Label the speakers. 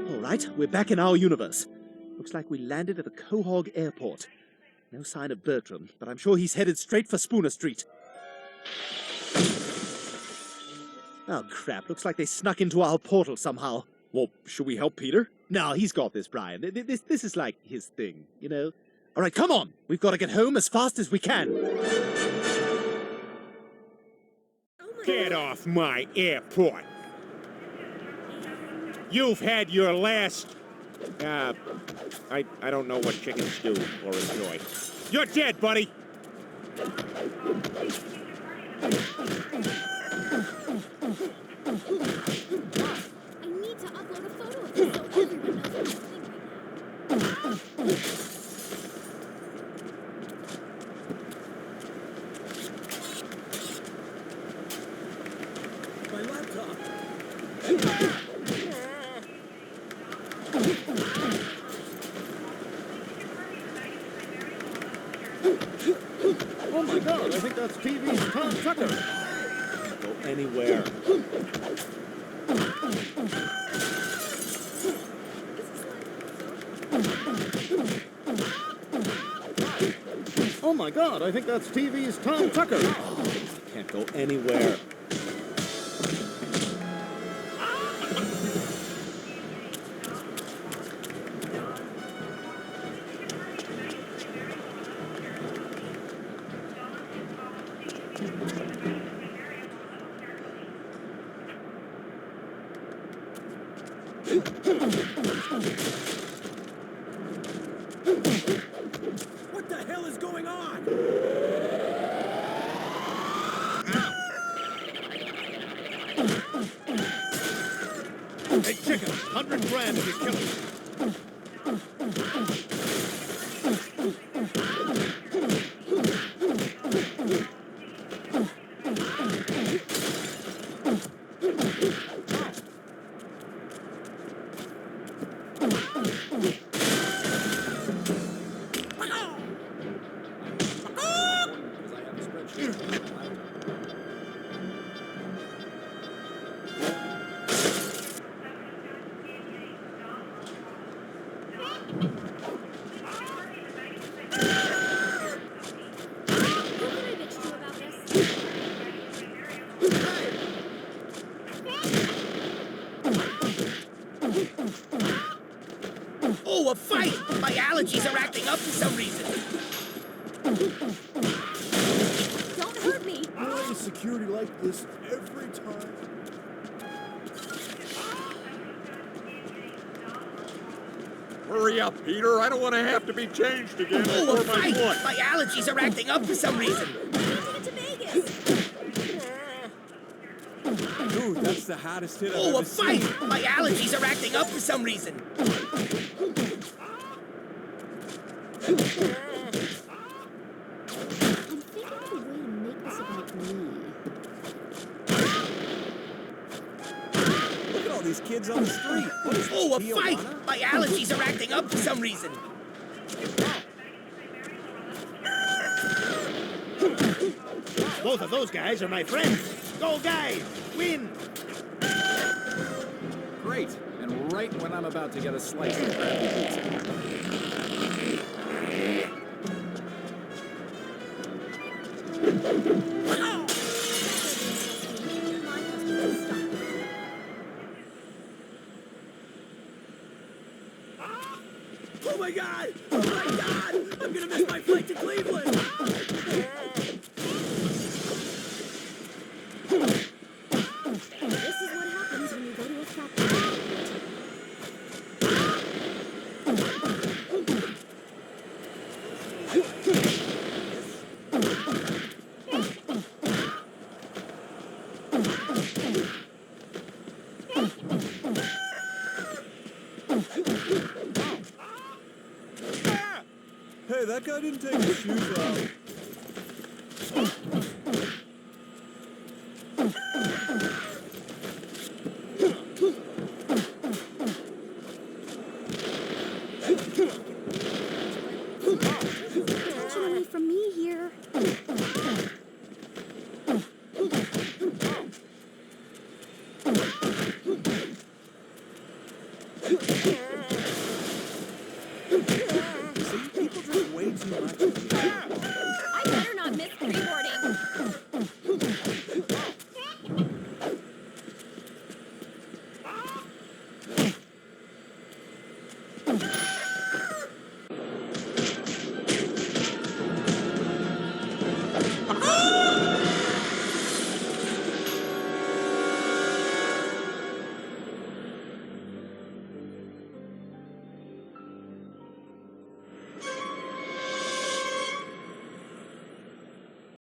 Speaker 1: All right, we're back in our universe. Looks like we landed at the Quahog Airport. No sign of Bertram, but I'm sure he's headed straight for Spooner Street. Oh, crap. Looks like they snuck into our portal somehow.
Speaker 2: Well, should we help Peter?
Speaker 1: No, he's got this, Brian. This is like his thing, you know? All right, come on. We've got to get home as fast as we can.
Speaker 3: Get off my airport. You've had your last... I don't know what chickens do or enjoy. You're dead, buddy!
Speaker 4: I need to upload a photo of this so everyone knows what I'm doing right now.
Speaker 5: My laptop!
Speaker 2: Oh my God, I think that's TV's Tom Tucker. Go anywhere. Oh my God, I think that's TV's Tom Tucker. I can't go anywhere.
Speaker 5: What the hell is going on?
Speaker 2: Hey, chicken, 100 grand if you kill him.
Speaker 6: Oh, a fight! My allergies are acting up for some reason.
Speaker 4: Don't hurt me!
Speaker 5: Why is security like this every time?
Speaker 3: Hurry up, Peter. I don't want to have to be changed again.
Speaker 6: Oh, a
Speaker 3: before my
Speaker 6: fight!
Speaker 3: blood.
Speaker 6: My allergies are acting up for some reason.
Speaker 4: Take it to Vegas!
Speaker 5: Dude, that's the hottest hit I've
Speaker 6: Oh, a
Speaker 5: ever seen.
Speaker 6: fight! My allergies are acting up for some reason.
Speaker 4: I'm thinking of a way to make this about me.
Speaker 5: Look at all these kids on the street. What is
Speaker 6: Oh, a
Speaker 5: this,
Speaker 6: fight!
Speaker 5: Tijuana?
Speaker 6: My allergies are acting up for some reason.
Speaker 1: Both of those guys are my friends. Go, guys! Win!
Speaker 7: Great, and right when I'm about to get a slice of crappy pizza.
Speaker 4: My husband will stop.
Speaker 5: Oh my God! Oh my God! I'm gonna miss my flight to Cleveland!
Speaker 4: This is what happens when you go to a factory.
Speaker 5: Hey, that guy didn't take his shoes off.
Speaker 4: Attention away from me here.
Speaker 7: See, people drink way too much.
Speaker 4: I better not miss 3 more